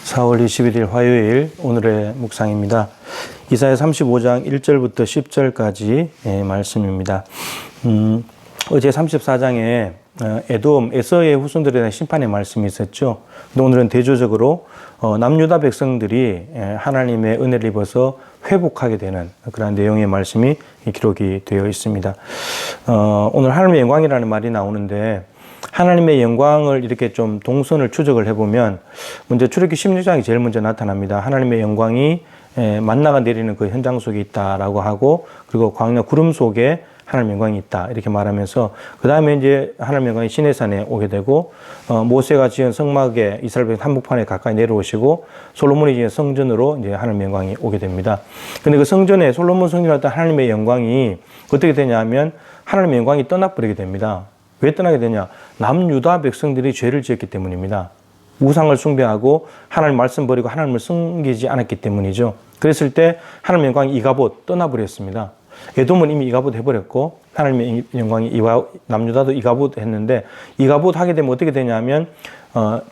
4월 21일 화요일 오늘의 묵상입니다. 이사야 35장 1절부터 10절까지 말씀입니다. 어제 34장에 에돔, 에서의 후손들에 대한 심판의 말씀이 있었죠. 오늘은 대조적으로 남유다 백성들이 하나님의 은혜를 입어서 회복하게 되는 그런 내용의 말씀이 기록이 되어 있습니다. 오늘 하나님의 영광이라는 말이 나오는데 하나님의 영광을 이렇게 좀 동선을 추적을 해보면 먼저 출애굽기 16장이 제일 먼저 나타납니다. 하나님의 영광이 만나가 내리는 그 현장 속에 있다라고 하고, 그리고 광야 구름 속에 하나님의 영광이 있다 이렇게 말하면서, 그 다음에 이제 하나님의 영광이 시내산에 오게 되고, 모세가 지은 성막에 이스라엘 백성 한복판에 가까이 내려오시고, 솔로몬이 지은 성전으로 이제 하나님의 영광이 오게 됩니다. 근데 그 성전에 솔로몬 성전이었던 하나님의 영광이 어떻게 되냐면 하나님의 영광이 떠나버리게 됩니다. 왜 떠나게 되냐? 남유다 백성들이 죄를 지었기 때문입니다. 우상을 숭배하고 하나님 말씀 버리고 하나님을 섬기지 않았기 때문이죠. 그랬을 때 하나님의 영광이 이가봇 떠나버렸습니다. 에돔은 이미 이가봇 해버렸고, 하나님의 영광이 남유다도 이가봇 했는데, 이가봇 하게 되면 어떻게 되냐면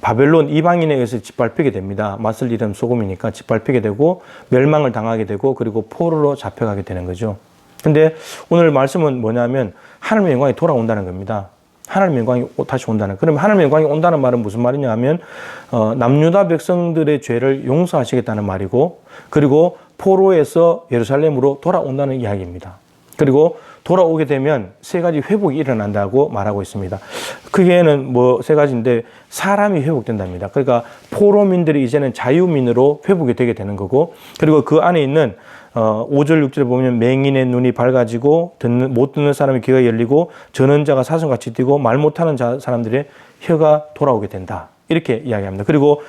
바벨론 이방인에 의해서 짓밟히게 됩니다. 맛을 잃은 소금이니까 짓밟히게 되고 멸망을 당하게 되고, 그리고 포로로 잡혀가게 되는 거죠. 근데 오늘 말씀은 뭐냐면 하나님의 영광이 돌아온다는 겁니다. 하나님의 영광이 다시 온다는. 그러면 하나님의 영광이 온다는 말은 무슨 말이냐 하면 남유다 백성들의 죄를 용서하시겠다는 말이고, 그리고 포로에서 예루살렘으로 돌아온다는 이야기입니다. 그리고 돌아오게 되면 세 가지 회복이 일어난다고 말하고 있습니다. 그게는 세 가지인데, 사람이 회복된답니다. 그러니까 포로민들이 이제는 자유민으로 회복이 되게 되는 거고, 그리고 그 안에 있는 5절 6절에 보면 맹인의 눈이 밝아지고 못 듣는 사람의 귀가 열리고 전언자가 사슴같이 뛰고 말 못하는 사람들의 혀가 돌아오게 된다, 이렇게 이야기합니다. 그리고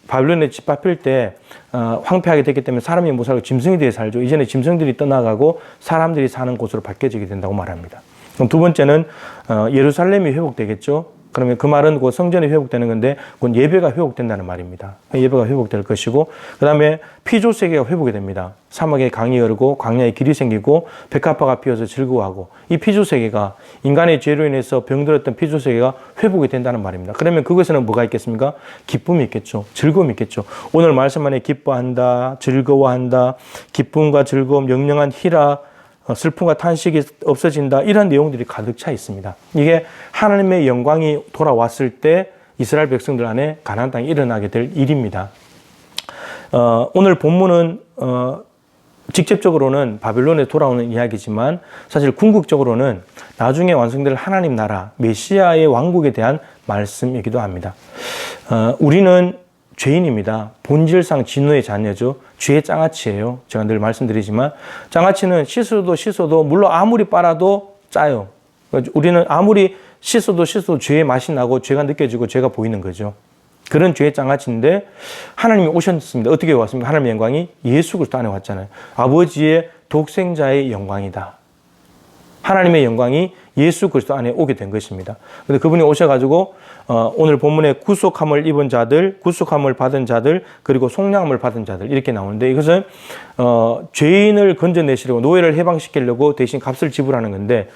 바빌론에 짓밟힐 때 황폐하게 됐기 때문에 사람이 못 살고 짐승들이 살죠. 이제는 짐승들이 떠나가고 사람들이 사는 곳으로 바뀌어지게 된다고 말합니다. 그럼 두 번째는 예루살렘이 회복되겠죠. 그러면 그 말은 그 성전이 회복되는 건데, 그건 예배가 회복된다는 말입니다. 예배가 회복될 것이고, 그 다음에 피조 세계가 회복이 됩니다. 사막에 강이 흐르고 광야에 길이 생기고 백합화가 피어서 즐거워하고, 이 피조 세계가 인간의 죄로 인해서 병들었던 피조 세계가 회복이 된다는 말입니다. 그러면 그것에는 뭐가 있겠습니까? 기쁨이 있겠죠. 즐거움이 있겠죠. 오늘 말씀 안에 기뻐한다, 즐거워한다, 기쁨과 즐거움, 영영한 희락, 슬픔과 탄식이 없어진다, 이런 내용들이 가득 차 있습니다. 이게 하나님의 영광이 돌아왔을 때 이스라엘 백성들 안에 가나안 땅에 일어나게 될 일입니다. 오늘 본문은 직접적으로는 바빌론에 돌아오는 이야기지만, 사실 궁극적으로는 나중에 완성될 하나님 나라 메시아의 왕국에 대한 말씀이기도 합니다. 우리는 죄인입니다. 본질상 진노의 자녀죠. 죄의 장아찌예요. 제가 늘 말씀드리지만, 장아찌는 씻어도 물론 아무리 빨아도 짜요. 우리는 아무리 씻어도 죄의 맛이 나고 죄가 느껴지고 죄가 보이는 거죠. 그런 죄의 장아찌인데 하나님이 오셨습니다. 어떻게 왔습니까? 하나님의 영광이 예수 그리스도 안에 왔잖아요. 아버지의 독생자의 영광이다. 하나님의 영광이 예수 그리스도 안에 오게 된 것입니다. 근데 그분이 오셔가지고 오늘 본문에 구속함을 입은 자들, 구속함을 받은 자들, 그리고 속량함을 받은 자들, 이렇게 나오는데, 이것은 죄인을 건져내시려고, 노예를 해방시키려고 대신 값을 지불하는 건데,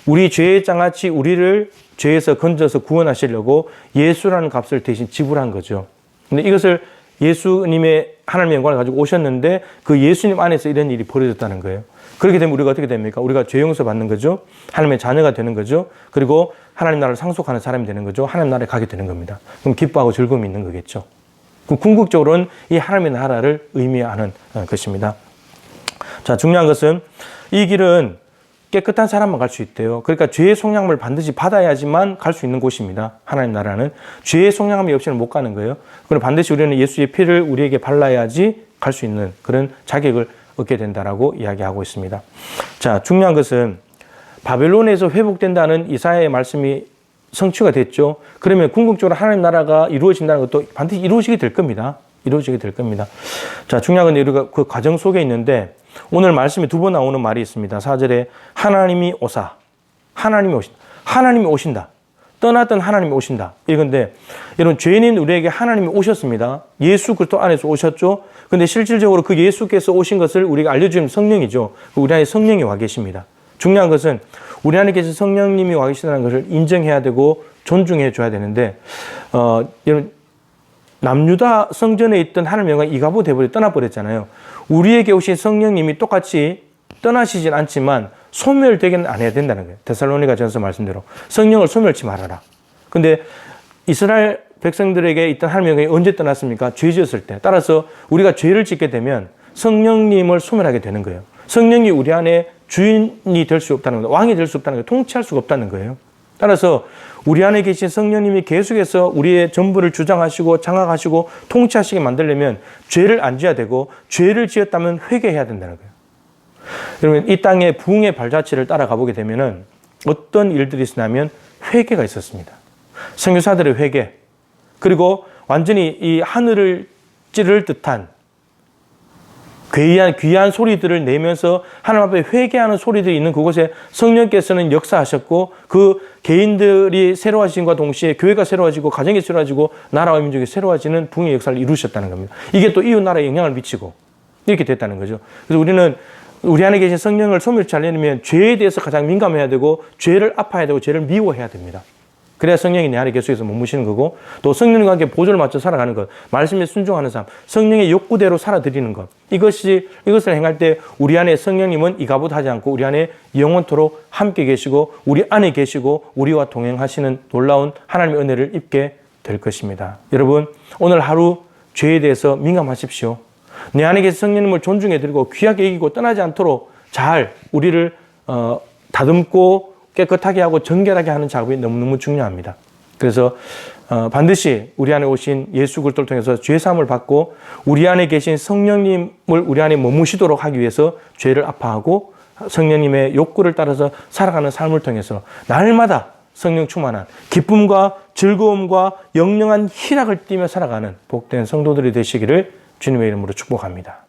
우리 죄의 장아찌, 우리를 죄에서 건져서 구원하시려고 예수라는 값을 대신 지불한 거죠. 근데 이것을 예수님의 하나님의 영광을 가지고 오셨는데 그 예수님 안에서 이런 일이 벌어졌다는 거예요. 그렇게 되면 우리가 어떻게 됩니까? 우리가 죄 용서 받는 거죠. 하나님의 자녀가 되는 거죠. 그리고 하나님 나라를 상속하는 사람이 되는 거죠. 하나님 나라에 가게 되는 겁니다. 그럼 기뻐하고 즐거움이 있는 거겠죠. 그럼 궁극적으로는 이 하나님의 나라를 의미하는 것입니다. 자, 중요한 것은 이 길은 깨끗한 사람만 갈 수 있대요. 그러니까 죄의 속량함을 반드시 받아야지만 갈 수 있는 곳입니다. 하나님 나라는 죄의 속량함이 없이는 못 가는 거예요. 그럼 반드시 우리는 예수의 피를 우리에게 발라야지 갈 수 있는 그런 자격을 얻게 된다라고 이야기하고 있습니다. 자, 중요한 것은 바벨론에서 회복된다는 이사야의 말씀이 성취가 됐죠. 그러면 궁극적으로 하나님 나라가 이루어진다는 것도 반드시 이루어지게 될 겁니다. 이루어지게 될 겁니다. 자, 중요한 건 우리가 그 과정 속에 있는데, 오늘 말씀에 두 번 나오는 말이 있습니다. 4절에 하나님이 오사, 하나님이 오신다. 하나님이 오신다. 떠났던 하나님이 오신다. 이건데, 여러분, 죄인인 우리에게 하나님이 오셨습니다. 예수 그리스도 안에서 오셨죠. 근데 실질적으로 그 예수께서 오신 것을 우리가 알려주는 성령이죠. 우리 안에 성령이 와 계십니다. 중요한 것은 우리 안에 계신 성령님이 와 계시다는 것을 인정해야 되고 존중해 줘야 되는데, 여러분, 남유다 성전에 있던 하나님의 영광이 이가봇 해버려 떠나버렸잖아요. 우리에게 오신 성령님이 똑같이 떠나시진 않지만 소멸되기는 안 해야 된다는 거예요. 데살로니가 전서 말씀대로 성령을 소멸치 말아라. 근데 이스라엘 백성들에게 있던 하나님의 영광이 언제 떠났습니까? 죄 지었을 때. 따라서 우리가 죄를 짓게 되면 성령님을 소멸하게 되는 거예요. 성령이 우리 안에 주인이 될 수 없다는 거예요. 왕이 될 수 없다는 거예요. 통치할 수가 없다는 거예요. 따라서 우리 안에 계신 성령님이 계속해서 우리의 전부를 주장하시고 장악하시고 통치하시게 만들려면 죄를 안 지어야 되고, 죄를 지었다면 회개해야 된다는 거예요. 여러분, 이 땅의 부흥의 발자취를 따라가 보게 되면은 어떤 일들이 있었냐면 회개가 있었습니다. 선교사들의 회개, 그리고 완전히 이 하늘을 찌를 듯한 귀한 소리들을 내면서 하나님 앞에 회개하는 소리들이 있는 그곳에 성령께서는 역사하셨고, 그 개인들이 새로워짐과 동시에 교회가 새로워지고 가정이 새로워지고 나라와 민족이 새로워지는 부흥의 역사를 이루셨다는 겁니다. 이게 또 이웃 나라에 영향을 미치고 이렇게 됐다는 거죠. 그래서 우리는 우리 안에 계신 성령을 소멸치 않으려면 죄에 대해서 가장 민감해야 되고, 죄를 아파야 되고, 죄를 미워해야 됩니다. 그래야 성령이 내 안에 계속해서 머무시는 거고, 또 성령과 함께 보조를 맞춰 살아가는 것, 말씀에 순종하는 삶, 성령의 욕구대로 살아드리는 것, 이것을 행할 때 우리 안에 성령님은 이가봇 하지 않고 우리 안에 영원토록 함께 계시고 우리 안에 계시고 우리와 동행하시는 놀라운 하나님의 은혜를 입게 될 것입니다. 여러분, 오늘 하루 죄에 대해서 민감하십시오. 내 안에 계신 성령님을 존중해드리고 귀하게 여기고 떠나지 않도록 잘 우리를 다듬고 깨끗하게 하고 정결하게 하는 작업이 너무너무 중요합니다. 그래서 반드시 우리 안에 오신 예수 그리스도를 통해서 죄사함을 받고 우리 안에 계신 성령님을 우리 안에 머무시도록 하기 위해서 죄를 아파하고 성령님의 욕구를 따라서 살아가는 삶을 통해서 날마다 성령 충만한 기쁨과 즐거움과 영영한 희락을 띠며 살아가는 복된 성도들이 되시기를 주님의 이름으로 축복합니다.